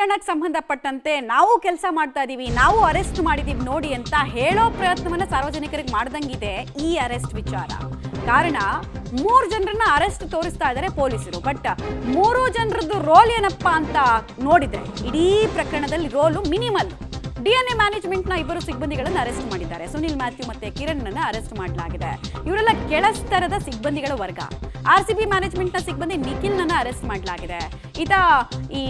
ಪ್ರಕರಣಕ್ಕೆ ಸಂಬಂಧಪಟ್ಟಂತೆ ನಾವು ಕೆಲಸ ಮಾಡ್ತಾ ಇದೀವಿ, ನಾವು ಅರೆಸ್ಟ್ ಮಾಡಿದೀವಿ ನೋಡಿ ಅಂತ ಹೇಳೋ ಪ್ರಯತ್ನವನ್ನ ಸಾರ್ವಜನಿಕರಿಗೆ ಮಾಡ್ದಂಗಿದೆ ಈ ಅರೆಸ್ಟ್ ವಿಚಾರ. ಕಾರಣ 3 ಜನರನ್ನ ಅರೆಸ್ಟ್ ತೋರಿಸ್ತಾ ಇದ್ದಾರೆ ಪೊಲೀಸರು. ಬಟ್ 3 ಜನರದ್ದು ರೋಲ್ ಏನಪ್ಪಾ ಅಂತ ನೋಡಿದ್ರೆ ಇಡೀ ಪ್ರಕರಣದಲ್ಲಿ ರೋಲು ಮಿನಿಮಲ್. DNA ಮ್ಯಾನೇಜ್ಮೆಂಟ್ನ 2 ಸಿಬ್ಬಂದಿಗಳನ್ನು ಅರೆಸ್ಟ್ ಮಾಡಿದ್ದಾರೆ. ಸುನಿಲ್ ಮ್ಯಾಥ್ಯೂ ಮತ್ತೆ ಕಿರಣ್ ಅರೆಸ್ಟ್ ಮಾಡಲಾಗಿದೆ. ಇವರೆಲ್ಲ ಕೆಳಸ್ತರದ ಸಿಬ್ಬಂದಿಗಳ ವರ್ಗ. RCB ಮ್ಯಾನೇಜ್ಮೆಂಟ್ನ ಸಿಬ್ಬಂದಿ ನಿಖಿಲ್ನನ್ನ ಅರೆಸ್ಟ್ ಮಾಡಲಾಗಿದೆ. ಈತ ಈ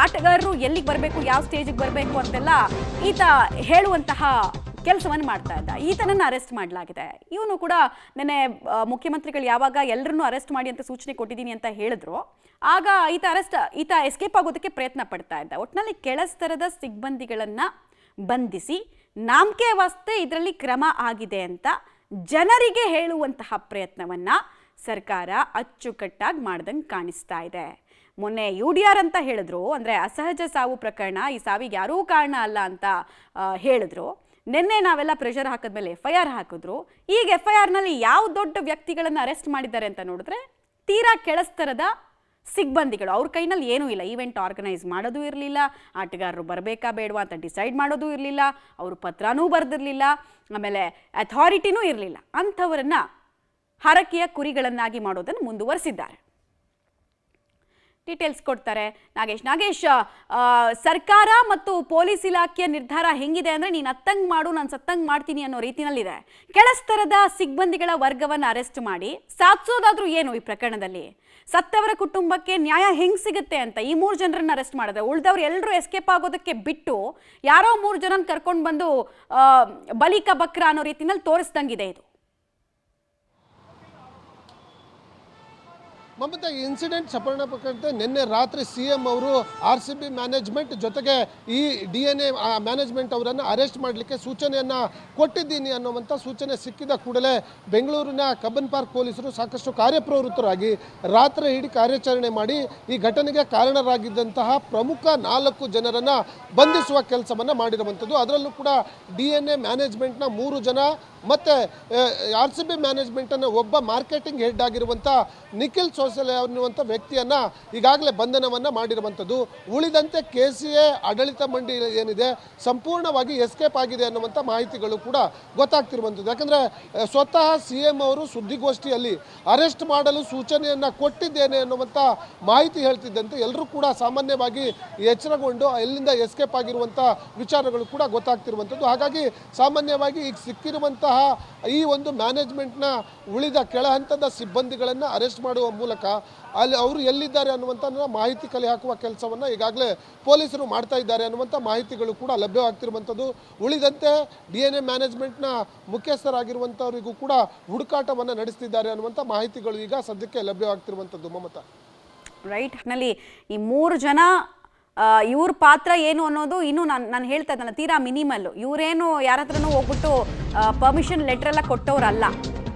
ಆಟಗಾರರು ಎಲ್ಲಿಗೆ ಬರಬೇಕು, ಯಾವ ಸ್ಟೇಜಿಗೆ ಬರಬೇಕು ಅಂತೆಲ್ಲ ಈತ ಹೇಳುವಂತಹ ಕೆಲಸವನ್ನು ಮಾಡ್ತಾ ಇದ್ದ. ಈತನನ್ನು ಅರೆಸ್ಟ್ ಮಾಡಲಾಗಿದೆ. ಇವನು ಕೂಡ ನೆನ್ನೆ ಮುಖ್ಯಮಂತ್ರಿಗಳು ಯಾವಾಗ ಎಲ್ಲರನ್ನೂ ಅರೆಸ್ಟ್ ಮಾಡಿ ಅಂತ ಸೂಚನೆ ಕೊಟ್ಟಿದ್ದೀನಿ ಅಂತ ಹೇಳಿದ್ರು, ಆಗ ಈತ ಎಸ್ಕೇಪ್ ಆಗೋದಕ್ಕೆ ಪ್ರಯತ್ನ ಪಡ್ತಾ ಇದ್ದ. ಒಟ್ಟಿನಲ್ಲಿ ಕೆಳಸ್ತರದ ಸಿಬ್ಬಂದಿಗಳನ್ನ ಬಂಧಿಸಿ ನಾಮಕೆ ವಾಸ್ತೆ ಇದರಲ್ಲಿ ಕ್ರಮ ಆಗಿದೆ ಅಂತ ಜನರಿಗೆ ಹೇಳುವಂತಹ ಪ್ರಯತ್ನವನ್ನ ಸರ್ಕಾರ ಅಚ್ಚುಕಟ್ಟಾಗಿ ಮಾಡ್ದಂಗೆ ಕಾಣಿಸ್ತಾ ಇದೆ. ಮೊನ್ನೆ UDR ಅಂತ ಹೇಳಿದ್ರು, ಅಂದರೆ ಅಸಹಜ ಸಾವು ಪ್ರಕರಣ, ಈ ಸಾವಿಗೆ ಯಾರೂ ಕಾರಣ ಅಲ್ಲ ಅಂತ ಹೇಳಿದ್ರು. ನಿನ್ನೆ ನಾವೆಲ್ಲ ಪ್ರೆಷರ್ ಹಾಕಿದ್ಮೇಲೆ FIR ಹಾಕಿದ್ರು. ಈಗ FIRನಲ್ಲಿ ಯಾವ ದೊಡ್ಡ ವ್ಯಕ್ತಿಗಳನ್ನು ಅರೆಸ್ಟ್ ಮಾಡಿದ್ದಾರೆ ಅಂತ ನೋಡಿದ್ರೆ ತೀರಾ ಕೆಳಸ್ತರದ ಸಿಬ್ಬಂದಿಗಳು. ಅವ್ರ ಕೈನಲ್ಲಿ ಏನೂ ಇಲ್ಲ. ಈವೆಂಟ್ ಆರ್ಗನೈಸ್ ಮಾಡೋದು ಇರಲಿಲ್ಲ, ಆಟಗಾರರು ಬರಬೇಕಾ ಬೇಡವಾ ಅಂತ ಡಿಸೈಡ್ ಮಾಡೋದು ಇರಲಿಲ್ಲ, ಅವರು ಪತ್ರನೂ ಬರೆದಿರಲಿಲ್ಲ, ಆಮೇಲೆ ಅಥಾರಿಟಿನೂ ಇರಲಿಲ್ಲ. ಅಂಥವರನ್ನ ಹರಕೆಯ ಕುರಿಗಳನ್ನಾಗಿ ಮಾಡೋದನ್ನು ಮುಂದುವರಿಸಿದ್ದಾರೆ. ಡೀಟೇಲ್ಸ್ ಕೊಡ್ತಾರೆ ನಾಗೇಶ್. ಸರ್ಕಾರ ಮತ್ತು ಪೊಲೀಸ್ ಇಲಾಖೆಯ ನಿರ್ಧಾರ ಹೆಂಗಿದೆ ಅಂದರೆ ನೀನು ಅತ್ತಂಗ್ ಮಾಡು, ನಾನು ಸತ್ತಂಗ್ ಮಾಡ್ತೀನಿ ಅನ್ನೋ ರೀತಿನಲ್ಲಿದೆ. ಕೆಳಸ್ತರದ ಸಿಬ್ಬಂದಿಗಳ ವರ್ಗವನ್ನು ಅರೆಸ್ಟ್ ಮಾಡಿ ಸಾಧಿಸೋದಾದ್ರೂ ಏನು ಈ ಪ್ರಕರಣದಲ್ಲಿ? ಸತ್ತವರ ಕುಟುಂಬಕ್ಕೆ ನ್ಯಾಯ ಹೆಂಗೆ ಸಿಗುತ್ತೆ ಅಂತ ಈ 3 ಜನರನ್ನ ಅರೆಸ್ಟ್ ಮಾಡಿದ್ರೆ ಉಳಿದವ್ರು ಎಲ್ಲರೂ ಎಸ್ಕೇಪ್ ಆಗೋದಕ್ಕೆ ಬಿಟ್ಟು ಯಾರೋ 3 ಜನನ ಕರ್ಕೊಂಡು ಬಂದು ಬಲಿಕ ಬಕ್ರ ಅನ್ನೋ ರೀತಿನಲ್ಲಿ ತೋರಿಸ್ದಂಗಿದೆ ಇದು. ಮಮತಾ, ಇನ್ಸಿಡೆಂಟ್ ಪ್ರಕರಣಕ್ಕೆ ನಿನ್ನೆ ರಾತ್ರಿ CM ಅವರು RCB ಮ್ಯಾನೇಜ್ಮೆಂಟ್ ಜೊತೆಗೆ ಈ DNA ಮ್ಯಾನೇಜ್ಮೆಂಟ್ ಅವರನ್ನು ಅರೆಸ್ಟ್ ಮಾಡಲಿಕ್ಕೆ ಸೂಚನೆಯನ್ನು ಕೊಟ್ಟಿದ್ದೀನಿ ಅನ್ನುವಂಥ ಸೂಚನೆ ಸಿಕ್ಕಿದ ಕೂಡಲೇ ಬೆಂಗಳೂರಿನ ಕಬ್ಬನ್ ಪಾರ್ಕ್ ಪೊಲೀಸರು ಸಾಕಷ್ಟು ಕಾರ್ಯಪ್ರವೃತ್ತರಾಗಿ ರಾತ್ರಿ ಇಡೀ ಕಾರ್ಯಾಚರಣೆ ಮಾಡಿ ಈ ಘಟನೆಗೆ ಕಾರಣರಾಗಿದ್ದಂತಹ ಪ್ರಮುಖ 4 ಜನರನ್ನು ಬಂಧಿಸುವ ಕೆಲಸವನ್ನು ಮಾಡಿರುವಂಥದ್ದು. ಅದರಲ್ಲೂ ಕೂಡ DNA ಮ್ಯಾನೇಜ್ಮೆಂಟ್ನ 3 ಜನ ಮತ್ತು RCB ಮ್ಯಾನೇಜ್ಮೆಂಟನ್ನು ಒಬ್ಬ ಮಾರ್ಕೆಟಿಂಗ್ ಹೆಡ್ ಆಗಿರುವಂಥ ನಿಖಿಲ್ ಸೋಸಲೆ ಅನ್ನುವಂಥ ವ್ಯಕ್ತಿಯನ್ನು ಈಗಾಗಲೇ ಬಂಧನವನ್ನು ಮಾಡಿರುವಂಥದ್ದು. ಉಳಿದಂತೆ KCA ಆಡಳಿತ ಮಂಡಳಿ ಏನಿದೆ ಸಂಪೂರ್ಣವಾಗಿ ಎಸ್ಕೇಪ್ ಆಗಿದೆ ಅನ್ನುವಂಥ ಮಾಹಿತಿಗಳು ಕೂಡ ಗೊತ್ತಾಗ್ತಿರುವಂಥದ್ದು. ಯಾಕಂದರೆ ಸ್ವತಃ CM ಅವರು ಸುದ್ದಿಗೋಷ್ಠಿಯಲ್ಲಿ ಅರೆಸ್ಟ್ ಮಾಡಲು ಸೂಚನೆಯನ್ನು ಕೊಟ್ಟಿದ್ದೇನೆ ಅನ್ನುವಂಥ ಮಾಹಿತಿ ಹೇಳ್ತಿದ್ದಂತೆ ಎಲ್ಲರೂ ಕೂಡ ಸಾಮಾನ್ಯವಾಗಿ ಎಚ್ಚರಗೊಂಡು ಎಲ್ಲಿಂದ ಎಸ್ಕೇಪ್ ಆಗಿರುವಂಥ ವಿಚಾರಗಳು ಕೂಡ ಗೊತ್ತಾಗ್ತಿರುವಂಥದ್ದು. ಹಾಗಾಗಿ ಸಾಮಾನ್ಯವಾಗಿ ಈಗ ಸಿಕ್ಕಿರುವಂತಹ ಈ ಒಂದು ಮ್ಯಾನೇಜ್ಮೆಂಟ್ನ ಉಳಿದ ಕೆಳ ಹಂತದ ಸಿಬ್ಬಂದಿಗಳನ್ನು ಅರೆಸ್ಟ್ ಮಾಡುವ ಮೂಲಕ ಅಲ್ಲಿ ಅವರು ಎಲ್ಲಿದ್ದಾರೆ ಅನ್ನುವಂಥ ಮಾಹಿತಿ ಕಲೆ ಹಾಕುವ ಕೆಲಸವನ್ನು ಈಗಾಗಲೇ ಪೊಲೀಸರು ಮಾಡ್ತಾ ಇದ್ದಾರೆ ಅನ್ನುವಂಥ ಮಾಹಿತಿಗಳು ಕೂಡ ಲಭ್ಯವಾಗ್ತಿರುವಂಥದ್ದು. ಉಳಿದಂತೆ DNA ಮ್ಯಾನೇಜ್ಮೆಂಟ್ನ ಮುಖ್ಯಸ್ಥರಾಗಿರುವಂಥವರಿಗೂ ಕೂಡ ಹುಡುಕಾಟವನ್ನು ನಡೆಸ್ತಿದ್ದಾರೆ ಅನ್ನುವಂಥ ಮಾಹಿತಿಗಳು ಈಗ ಸದ್ಯಕ್ಕೆ ಲಭ್ಯವಾಗ್ತಿರುವಂಥದ್ದು. ಮಮತಾ, ರೈಟ್. ನಲ್ಲಿ ಈ 3 ಜನ ಇವ್ರ ಪಾತ್ರ ಏನು ಅನ್ನೋದು ಇನ್ನೂ ನಾನು ಹೇಳ್ತಾ ಇದ್ದಲ್ಲ, ತೀರಾ ಮಿನಿಮಲ್. ಇವರೇನು ಯಾರ ಹತ್ರನೂ ಹೋಗ್ಬಿಟ್ಟು ಪರ್ಮಿಷನ್ ಲೆಟರ್ ಎಲ್ಲ ಕೊಟ್ಟವ್ರಲ್ಲ.